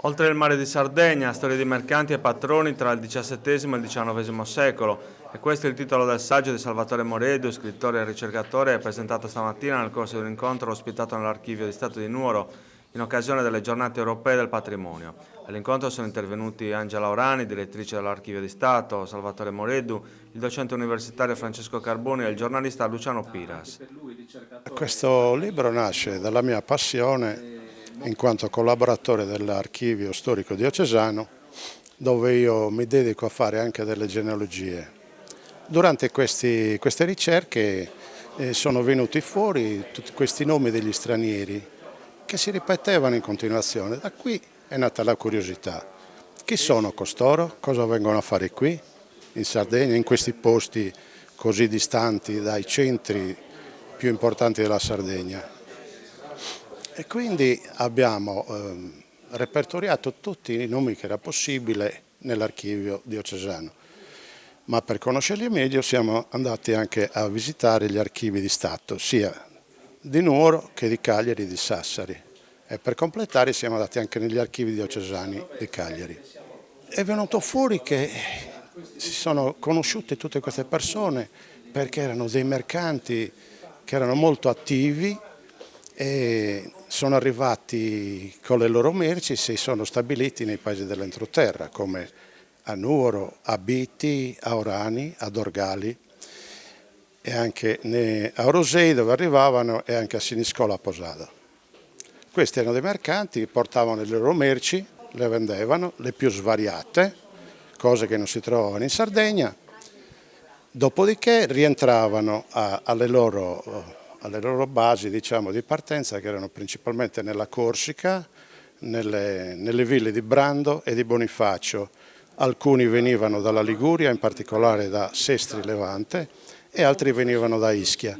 Oltre il mare di Sardegna, storie di mercanti e patroni tra il XVII e il XIX secolo. E questo è il titolo del saggio di Salvatore Moredu, scrittore e ricercatore, presentato stamattina nel corso di un incontro ospitato nell'Archivio di Stato di Nuoro in occasione delle giornate europee del patrimonio. All'incontro sono intervenuti Angela Orani, direttrice dell'Archivio di Stato, Salvatore Moredu, il docente universitario Francesco Carboni e il giornalista Luciano Piras. Questo libro nasce dalla mia passione in quanto collaboratore dell'Archivio Storico Diocesano, dove io mi dedico a fare anche delle genealogie. Durante queste ricerche sono venuti fuori tutti questi nomi degli stranieri che si ripetevano in continuazione. Da qui è nata la curiosità. Chi sono costoro? Cosa vengono a fare qui, in Sardegna, in questi posti così distanti dai centri più importanti della Sardegna? E quindi abbiamo repertoriato tutti i nomi che era possibile nell'archivio diocesano. Ma per conoscerli meglio siamo andati anche a visitare gli archivi di Stato, sia di Nuoro che di Cagliari e di Sassari. E per completare siamo andati anche negli archivi diocesani di Cagliari. È venuto fuori che si sono conosciute tutte queste persone perché erano dei mercanti che erano molto attivi e sono arrivati con le loro merci e si sono stabiliti nei paesi dell'entroterra come a Nuoro, a Biti, a Orani, a Dorgali e anche a Orosei dove arrivavano e anche a Siniscola a Posada. Questi erano dei mercanti che portavano le loro merci, le vendevano, le più svariate, cose che non si trovavano in Sardegna, dopodiché rientravano alle loro basi, diciamo, di partenza, che erano principalmente nella Corsica, nelle ville di Brando e di Bonifacio. Alcuni venivano dalla Liguria, in particolare da Sestri Levante, e altri venivano da Ischia.